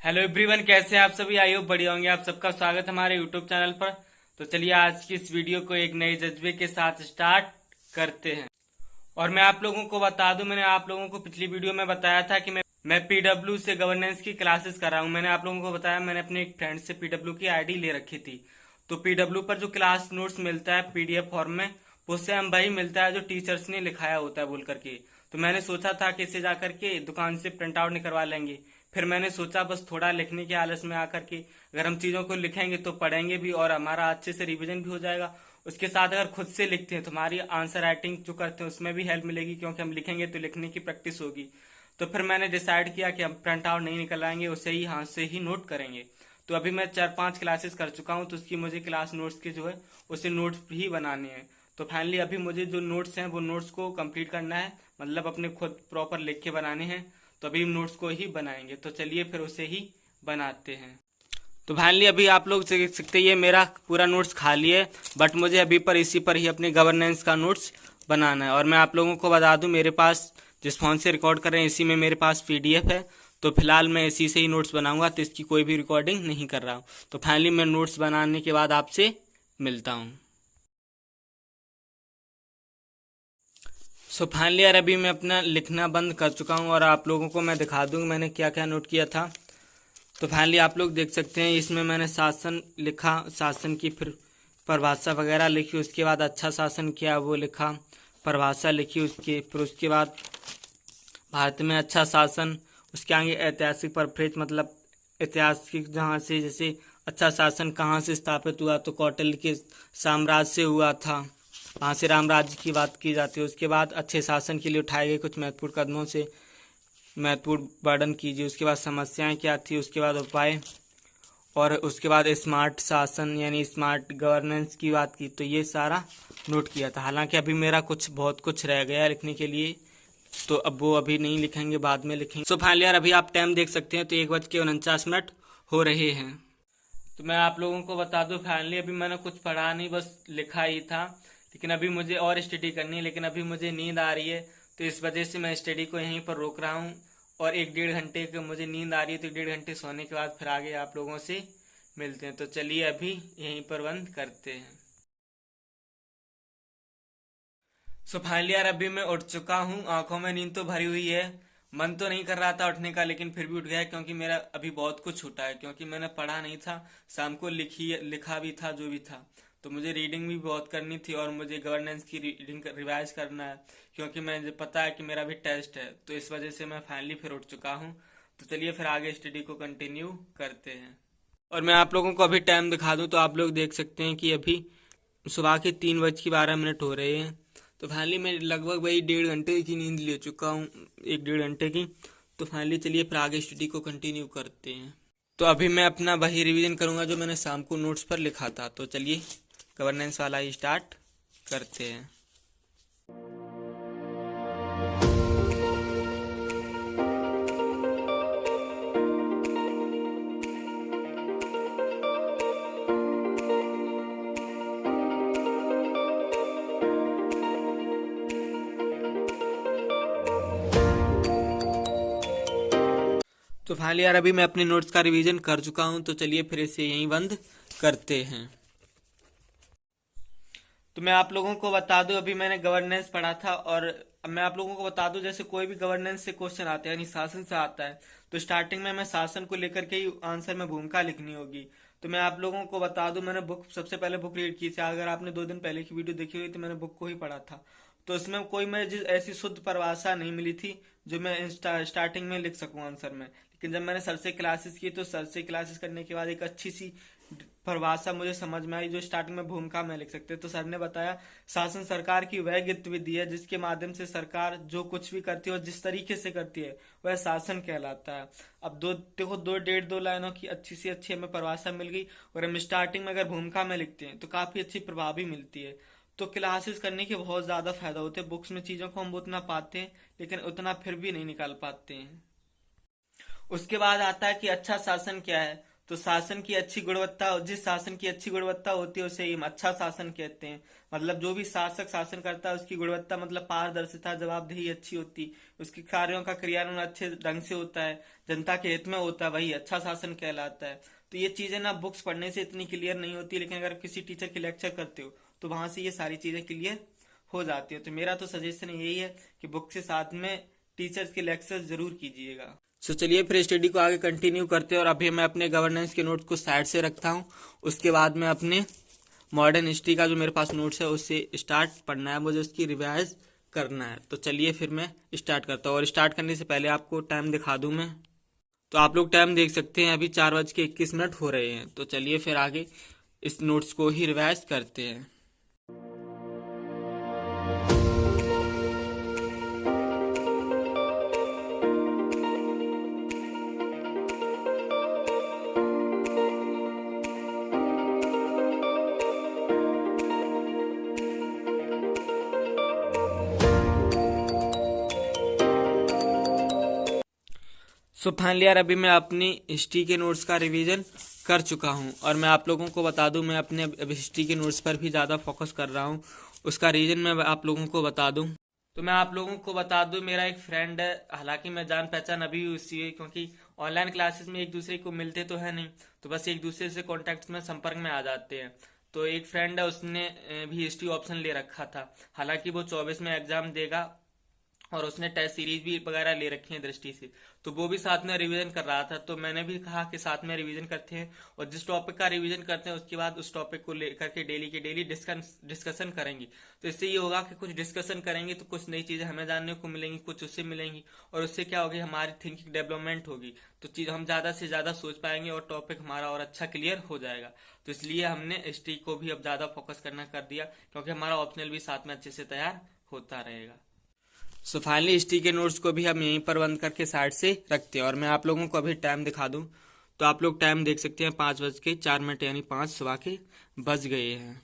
Hello everyone, कैसे हैं आप सभी। आई होप बढ़िया होंगे। आप सबका स्वागत है हमारे यूट्यूब चैनल पर। तो चलिए आज की इस वीडियो को एक नए जज्बे के साथ स्टार्ट करते हैं। और मैं आप लोगों को बता दूं, मैंने आप लोगों को पिछली वीडियो में बताया था कि मैं पीडब्ल्यू से गवर्नेंस की क्लासेस कर रहा हूं। मैंने आप लोगों को बताया, मैंने अपने एक फ्रेंड से पीडब्ल्यू की आईडी ले रखी थी। तो पीडब्ल्यू पर जो क्लास नोट्स मिलता है पीडीएफ फॉर्म में, उससे हम वही मिलता है जो टीचर्स ने लिखाया होता है बोल करके। तो मैंने सोचा था कि इसे जाकर के दुकान से प्रिंट आउट निकलवा लेंगे। फिर मैंने सोचा बस थोड़ा लिखने के आलस में आकर के अगर हम चीजों को लिखेंगे तो पढ़ेंगे भी और हमारा अच्छे से रिवीजन भी हो जाएगा। उसके साथ अगर खुद से लिखते हैं तो हमारी आंसर राइटिंग जो करते हैं उसमें भी हेल्प मिलेगी, क्योंकि हम लिखेंगे तो लिखने की प्रैक्टिस होगी। तो फिर मैंने डिसाइड किया कि हम प्रिंट आउट नहीं निकलवाएंगे, उसे ही हाथ से ही नोट करेंगे। तो अभी मैं 4-5 क्लासेस कर चुका हूँ, तो उसकी मुझे क्लास नोट्स के जो है उसे नोट्स ही बनाने हैं। तो फाइनली अभी मुझे जो नोट्स हैं वो नोट्स को कंप्लीट करना है, मतलब अपने खुद प्रॉपर लिख के बनाने हैं। तो अभी नोट्स को ही बनाएंगे, तो चलिए फिर उसे ही बनाते हैं। तो फाइनली अभी आप लोग देख सकते हैं ये मेरा पूरा नोट्स खाली है, बट मुझे अभी पर इसी पर ही अपने गवर्नेंस का नोट्स बनाना है। और मैं आप लोगों को बता दूं, मेरे पास जिस फोन से रिकॉर्ड कर रहे हैं इसी में मेरे पास पीडीएफ है। तो फिलहाल मैं इसी से ही नोट्स बनाऊंगा, तो इसकी कोई भी रिकॉर्डिंग नहीं कर रहा हूँ। तो फाइनली मैं नोट्स बनाने के बाद आपसे मिलता हूँ। सो फाइनली यार अभी मैं अपना लिखना बंद कर चुका हूँ और आप लोगों को मैं दिखा दूँ मैंने क्या क्या नोट किया था। तो फाइनली आप लोग देख सकते हैं इसमें मैंने शासन लिखा, शासन की फिर परिभाषा वगैरह लिखी, उसके बाद अच्छा शासन क्या वो लिखा, परिभाषा लिखी, उसके बाद भारत में अच्छा शासन, उसके आगे ऐतिहासिक परफ्रेज मतलब ऐतिहासिक जहाँ से जैसे अच्छा शासन कहाँ से स्थापित हुआ, तो कौटिल्य के साम्राज्य से हुआ था, वहाँ से राम राज्य की बात की जाती है। उसके बाद अच्छे शासन के लिए उठाए गए कुछ महत्वपूर्ण कदमों से महत्वपूर्ण वर्णन कीजिए। उसके बाद समस्याएं क्या थी, उसके बाद उपाय, और उसके बाद स्मार्ट शासन यानी स्मार्ट गवर्नेंस की बात की। तो ये सारा नोट किया था। हालांकि अभी मेरा बहुत कुछ रह गया है लिखने के लिए, तो अब वो अभी नहीं लिखेंगे, बाद में लिखेंगे। सो फाइनली यार अभी आप टाइम देख सकते हैं, तो 1:49 हो रहे हैं। तो मैं आप लोगों को बता दूं, फाइनली अभी मैंने कुछ पढ़ा नहीं, बस लिखा ही था। लेकिन अभी मुझे और स्टडी करनी है, लेकिन अभी मुझे नींद आ रही है, तो इस वजह से मैं स्टडी को यहीं पर रोक रहा हूँ। और 1-1.5 घंटे की मुझे नींद आ रही है, तो 1-1.5 घंटे सोने के बाद फिर आगे आप लोगों से मिलते हैं। तो चलिए अभी यहीं पर बंद करते हैं। सो फाइनली यार अभी मैं उठ चुका हूँ, आंखों में नींद तो भरी हुई है। मन तो नहीं कर रहा था उठने का, लेकिन फिर भी उठ गया, क्योंकि मेरा अभी बहुत कुछ छूटा है, क्योंकि मैंने पढ़ा नहीं था। शाम को लिखा भी था जो भी था। तो मुझे रीडिंग भी बहुत करनी थी, और मुझे गवर्नेंस की रीडिंग रिवाइज करना है, क्योंकि मुझे पता है कि मेरा भी टेस्ट है। तो इस वजह से मैं फाइनली फिर उठ चुका हूँ। तो चलिए फिर आगे स्टडी को कंटिन्यू करते हैं। और मैं आप लोगों को अभी टाइम दिखा दूं, तो आप लोग देख सकते हैं कि अभी सुबह के 3:12 हो रहे हैं। तो फाइनली मैं लगभग वही 1.5 घंटे की नींद ले चुका हूँ, 1-1.5 घंटे की। तो फाइनली चलिए फिर आगे स्टडी को कंटिन्यू करते हैं। तो अभी मैं अपना वही रिवीजन करूंगा जो मैंने शाम को नोट्स पर लिखा था। तो चलिए गवर्नेंस वाला ही स्टार्ट करते हैं। तो फाइनली यार अभी मैं अपने नोट्स का रिवीजन कर चुका हूँ, तो चलिए फिर इसे यहीं बंद करते हैं। तो मैं आप लोगों को बता दूं, अभी मैंने गवर्नेंस पढ़ा था, और अब मैं आप लोगों को बता दूं जैसे कोई भी गवर्नेंस से क्वेश्चन आता है यानी शासन से आता है, तो स्टार्टिंग में मैं शासन को लेकर के ही आंसर में भूमिका लिखनी होगी। तो मैं आप लोगों को बता दूं, मैंने बुक सबसे पहले बुक रीड की थी। अगर आपने 2 दिन पहले की वीडियो देखी हुई तो मैंने बुक को ही पढ़ा था। तो इसमें कोई मैं ऐसी शुद्ध परिभाषा नहीं मिली थी जो मैं स्टार्टिंग में लिख सकूं आंसर में। लेकिन जब मैंने सर से क्लासेस की, तो सर से क्लासेस करने के बाद एक अच्छी सी परिभाषा मुझे समझ में आई जो स्टार्टिंग में भूमिका में लिख सकते हैं। तो सर ने बताया, शासन सरकार की वह गतिविधि है जिसके माध्यम से सरकार जो कुछ भी करती है और जिस तरीके से करती है वह शासन कहलाता है। अब देखो 2 लाइनों की अच्छी सी अच्छी हमें परिभाषा मिल गई, और हम स्टार्टिंग में अगर भूमिका में लिखते हैं तो काफी अच्छी प्रभावी मिलती है। तो क्लासेस करने के बहुत ज्यादा फायदा होते हैं। बुक्स में चीजों को हम उतना पाते हैं, लेकिन उतना फिर भी नहीं निकाल पाते हैं। उसके बाद आता है कि अच्छा शासन क्या है। तो शासन की अच्छी गुणवत्ता, जिस शासन की अच्छी गुणवत्ता होती है उसे हम अच्छा शासन कहते हैं। मतलब जो भी शासक शासन करता है उसकी गुणवत्ता मतलब पारदर्शिता, जवाबदेही अच्छी होती, उसके कार्यों का क्रियान्वयन अच्छे ढंग से होता है, जनता के हित में होता है, वही अच्छा शासन कहलाता है। तो ये चीजें ना बुक्स पढ़ने से इतनी क्लियर नहीं होती, लेकिन अगर किसी टीचर की लेक्चर करते हो तो वहां से ये सारी चीजें क्लियर हो जाती है। तो मेरा तो सजेशन यही है कि बुक के साथ में टीचर्स के लेक्चर जरूर कीजिएगा। सो चलिए फिर स्टडी को आगे कंटिन्यू करते हैं। और अभी मैं अपने गवर्नेंस के नोट्स को साइड से रखता हूँ, उसके बाद मैं अपने मॉडर्न हिस्ट्री का जो मेरे पास नोट्स है उससे स्टार्ट पढ़ना है, मुझे उसकी रिवाइज करना है। तो चलिए फिर मैं स्टार्ट करता हूँ। और स्टार्ट करने से पहले आपको टाइम दिखा दूं मैं, तो आप लोग टाइम देख सकते हैं, अभी 4:21 हो रहे हैं। तो चलिए फिर आगे इस नोट्स को ही रिवाइज करते हैं। सो फाइनली यार अभी मैं अपनी हिस्ट्री के नोट्स का रिवीजन कर चुका हूँ। और मैं आप लोगों को बता दूं, मैं अपने हिस्ट्री के नोट्स पर भी ज़्यादा फोकस कर रहा हूँ। उसका रीज़न मैं आप लोगों को बता दूं, तो मैं आप लोगों को बता दूं, मेरा एक फ्रेंड है, हालांकि मैं जान पहचान अभी उसी है, क्योंकि ऑनलाइन क्लासेस में एक दूसरे को मिलते तो है नहीं, तो बस एक दूसरे से कॉन्टेक्ट में संपर्क में आ जाते हैं। तो एक फ्रेंड है, उसने भी हिस्ट्री ऑप्शन ले रखा था। हालांकि वो 24 में एग्जाम देगा और उसने टेस्ट सीरीज भी वगैरह ले रखी है दृष्टि से, तो वो भी साथ में रिवीजन कर रहा था। तो मैंने भी कहा कि साथ में रिवीजन करते हैं, और जिस टॉपिक का रिवीजन करते हैं उसके बाद उस टॉपिक को लेकर के डेली के डेली डिस्कशन करेंगे। तो इससे ये होगा कि कुछ डिस्कशन करेंगे तो कुछ नई चीजें हमें जानने को मिलेंगी, कुछ उससे मिलेंगी, और उससे क्या होगी, हमारी थिंकिंग डेवलपमेंट होगी। तो चीज हम ज्यादा से ज्यादा सोच पाएंगे और टॉपिक हमारा और अच्छा क्लियर हो जाएगा। तो इसलिए हमने हिस्ट्री को भी अब ज्यादा फोकस करना कर दिया, क्योंकि हमारा ऑप्शनल भी साथ में अच्छे से तैयार होता रहेगा। सो फाइनली हिस्ट्री के नोट्स को भी हम यहीं पर बंद करके साइड से रखते हैं। और मैं आप लोगों को अभी टाइम दिखा दूं, तो आप लोग टाइम देख सकते हैं, 5:04 यानी 5 सुबह के बज गए हैं।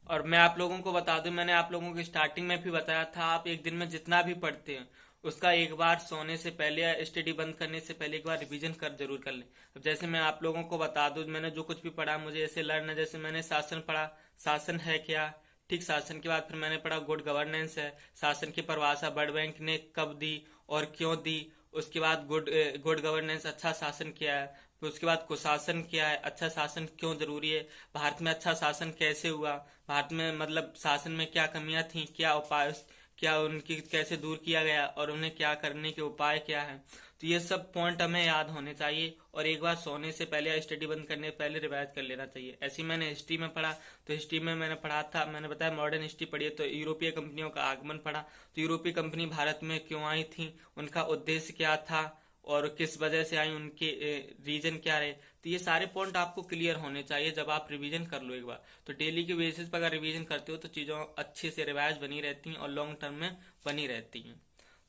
और मैं आप लोगों को बता दूं, मैंने आप लोगों को स्टार्टिंग में भी बताया था, आप एक दिन में जितना भी पढ़ते हैं उसका एक बार सोने से पहले या स्टडी बंद करने से पहले एक बार रिवीजन कर जरूर कर लें। अब जैसे मैं आप लोगों को बता दूं, मैंने जो कुछ भी पढ़ा मुझे ऐसे लर्न है, जैसे मैंने शासन पढ़ा, शासन है क्या, ठीक, शासन के बाद फिर मैंने पढ़ा गुड गवर्नेंस है, शासन की परिभाषा वर्ल्ड बैंक ने कब दी और क्यों दी। उसके बाद गुड गवर्नेंस, अच्छा शासन क्या है। फिर उसके बाद कुशासन क्या है, अच्छा शासन क्यों जरूरी है, भारत में अच्छा शासन कैसे हुआ, भारत में मतलब शासन में क्या कमियां थी, क्या उपाय, क्या उनकी कैसे दूर किया गया, और उन्हें क्या करने के उपाय क्या है। तो ये सब पॉइंट हमें याद होने चाहिए, और एक बार सोने से पहले या स्टडी बंद करने से पहले रिवाइज कर लेना चाहिए। ऐसे ही मैंने हिस्ट्री में पढ़ा, तो हिस्ट्री में मैंने पढ़ा था, मैंने बताया मॉडर्न हिस्ट्री पढ़ी है, तो यूरोपीय कंपनियों का आगमन पढ़ा। तो यूरोपीय कंपनी भारत में क्यों आई थी, उनका उद्देश्य क्या था, और किस वजह से आई, उनके रीजन क्या रहे। तो ये सारे पॉइंट आपको क्लियर होने चाहिए जब आप रिवीजन कर लो एक बार। तो डेली के बेसिस पर अगर रिवीजन करते हो तो चीज़ों अच्छे से रिवाइज बनी रहती हैं और लॉन्ग टर्म में बनी रहती हैं।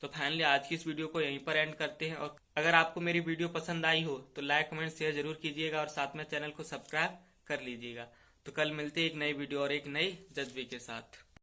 तो फाइनली आज की इस वीडियो को यहीं पर एंड करते हैं। और अगर आपको मेरी वीडियो पसंद आई हो तो लाइक कमेंट शेयर जरूर कीजिएगा, और साथ में चैनल को सब्सक्राइब कर लीजिएगा। तो कल मिलते हैं एक नई वीडियो और एक नई जज्बे के साथ।